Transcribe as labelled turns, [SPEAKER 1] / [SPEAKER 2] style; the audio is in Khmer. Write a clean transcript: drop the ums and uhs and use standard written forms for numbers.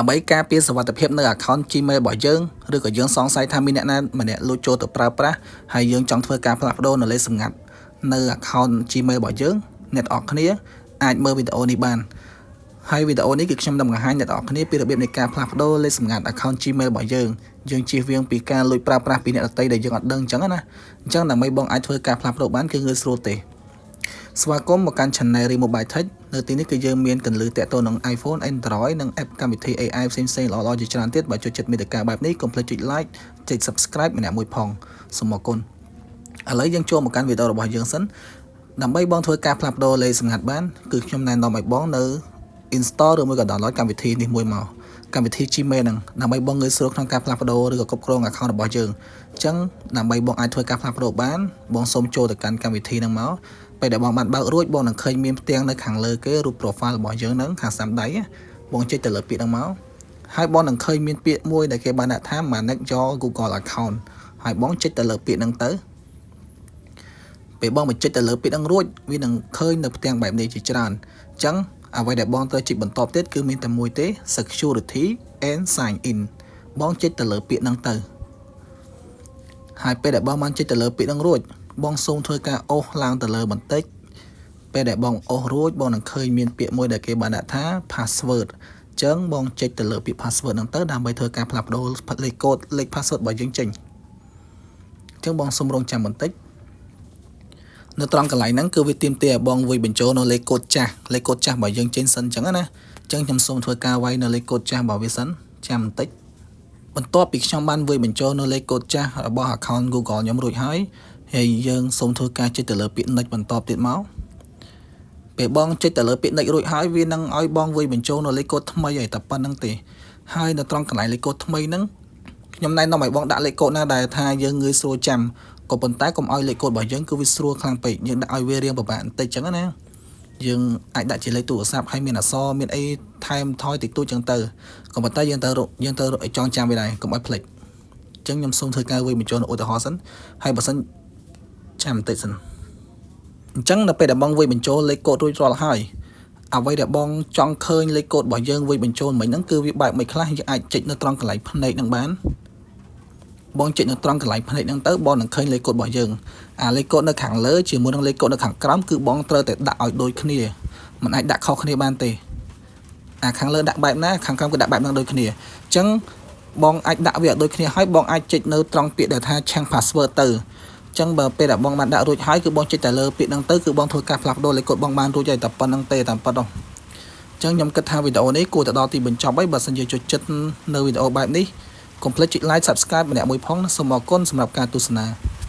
[SPEAKER 1] ដើម្បីការពារសុវត្ថិភាពនៅ account Gmail របស់យើងឬក៏យើងសង្ស័យថាមានអ្នកណាម្នាក់លួចចូលទៅប្រើប្រាស់ហើយយើងចង់ធ្វើការផ្លាស់ប្ដូរនៅលេខសម្ងាត់នៅ account Gmail របស់យើងអ្នកទាំងអស់គ្នាអាចមើលវីដេអូនេះបានហើយវីដេអូនេះគឺខ្ញុំនឹងបង្ហាញអ្នកទាំងអស់គ្នាពីរបៀបនៃការផ្លាស់ប្ដូរលេខសម្ងាត់ account Gmail របស់យើងជៀសវាងពីការលួចប្រើប្រាស់ពីអ្នកដទៃដែលយើងអត់ដឹងអញ្ចឹងណាអញ្ចឹងដើម្បីបងអាចធ្វើការផ្លាស់ប្ដូរបានគឺងាយស្រួលទេស្វាគមន៍មកកាន់ Channel Remobile Tech នៅទីនេះគឺយើងមានកន្លឹះតាក់ទងនឹង iPhone Android និង app កម្មវិធី AI ផ្សេងៗល្អៗជាច្រើនទៀតបើចូលចិត្តមាតិកាបែបនេះកុំភ្លេចចុច like ចុច subscribe ម្នាក់មួយផងសូមអរគុណឥឡូវយើងចូលមកកាន់វីដេអូរបស់យើងសិនដើម្បីបងធ្វើការផ្លាស់ប្ដូរលេខសម្ងាត់បានគឺខ្ញុំណែនាំឲ្យបងនៅ install ឬមួយក៏ download កម្មវិធីនេះមួយមកកម្មវិធី Gmail ហ្នឹងដើម្បីបងងាយស្រួលក្នុងការផ្លាស់ប្ដូរឬក៏គ្រប់គ្រង account របស់យើងអញ្ចឹងដើម្បីបងអាចធ្វើការផ្លាស់ប្ដូរបានបងសូមចូលទៅកាន់កម្មវិធីហ្នឹងមកពេលដែលបងបានបើករួចបងនឹងឃើញមានផ្ទាំងនៅខាងលើគេរូប profile របស់យើងហ្នឹងខាងស្ដាំដៃបងចុចទៅលើពាក្យហ្នឹងមកហើយបងនឹងឃើញមានពាក្យមួយដែលគេបានដាក់ថា manage your Google account ហើយបងចុចទៅលើពាក្យហ្នឹងទៅពេលបងបញ្ចុចទៅលើពាក្យហ្នឹងរួចវានឹងឃើញនៅផ្ទាំងបែបនេះជាច្រើនអញ្ចឹងអ្វីដែលបងត្រូវចុចបន្តទៀតគឺមានតែមួយទេ security and sign in បងចុចទៅលើពាក្យហ្នឹងទៅហើយពេលដែលបងបានចុចទៅលើពាក្យហ្នឹងរួចបងសូមធ្វើការអូសឡើងទៅលើបន្តិចពេលដែលបងអូសរួចបងនឹងឃើញមានពាក្យមួយដែលគេបានដាក់ថា password អញ្ចឹងបងចុចទៅលើពាក្យ password ហ្នឹងទៅដើម្បីធ្វើការផ្លាស់ប្ដូរលេខកូដលេខ password របស់យើងចេញអញ្ចឹងបងសូមរងចាំបន្តិចនៅត្រង់កន្លែងហ្នឹងគឺវាទាមទារឲ្យបងវាយបញ្ចូលនៅលេខកូដចាស់របស់យើងចេញសិនអញ្ចឹងណាអញ្ចឹងខ្ញុំសូមធ្វើការវាយនៅលេខកូដចាស់របស់វាសិនចាំបន្តិចបន្ទាប់ពីខ្ញុំបានវាយបញ្ចូលនៅលេខកូដចាស់របស់ account Google ខ្ញុំរួចហើយយើងសូមធ្វើការចុចទៅលើពាក្យ next បន្តទៀតមកពេលបងចុចទៅលើពាក្យ next រួចហើយវានឹងឲ្យបងវាយបញ្ចូលនៅលេខកូដថ្មីហើយតែប៉ុណ្្នឹងទេហើយនៅត្រង់កន្លែងលេខកូដថ្មីហ្នឹងខ្ញុំណែនាំឲ្យបងដាក់លេខកូដណាដែលថាយើងងាយស្រួលចាំក៏ប៉ុន្តែកុំឲ្យលេខកូដរបស់យើងគឺវាស្រួលខ្លាំងពេកយើងដាក់ឲ្យវារៀងពិបាកបន្តិចចឹងណាយើងអាចដាក់ជាលេខទូរស័ព្ទហើយមានអក្សរមានអីថែមថយតិចតួចចឹងទៅក៏ប៉ុន្តែយើងត្រូវចងចាំវាដែរកុំឲ្យភ្លេចអញ្ចឹងខ្ញុំសូមធ្វើការវាយបញ្ចូលនៅឧទាហរណ៍សិនហើយបើសិនចាំបន្តិចសិនអញ្ចឹងនៅពេលដែលបងវាយបញ្ចូលលេខកូដរួចរាល់ហើយអ្វីដែលបងចង់ឃើញលេខកូដរបស់យើងវាយបញ្ចូលមិញហ្នឹងគឺវាបែបមិនខ្លះយើងអាចចុចនៅត្រង់កន្លែងភ្នែកហ្នឹងបានបងចុចនៅត្រង់កន្លែងភ្នែកហ្នឹងទៅបងនឹងឃើញលេខកូដរបស់យើងអាលេខកូដនៅខាងលើជាមួយនឹងលេខកូដនៅខាងក្រោមគឺបងត្រូវតែដាក់ឲ្យដូចគ្នាមិនអាចដាក់ខុសគ្នាបានទេអាខាងលើដាក់បែបណាខាងក្រោមក៏ដាក់បែបហ្នឹងដូចគ្នាអញ្ចឹងបងអាចដាក់វាឲ្យដូចគ្នាហើយបងអាចចុចនៅត្រង់ពាក្យដែលថា change password ទៅអញ្ចឹងបើពេលដែលបងបានដាក់រួចហើយគឺបងចុចតែលើពាក្យហ្នឹងទៅគឺបងធ្វើការផ្លាស់ប្ដូរលេខកូដបងបានរួចហើយតែប៉ុណ្្នឹងទេតាមប៉ុណ្ណោះអញ្ចឹងខ្ញុំគិតថាវីដេអូនេះគួរទៅដល់ទីបញ្ចប់ហើយបើសិនជាចូលចិត្តនៅវីដេអូបែបនេះកុំភ្លេចចុច like subscribe ម្នាក់មួយផងសូមអរគុណសម្រាប់ការទស្សនា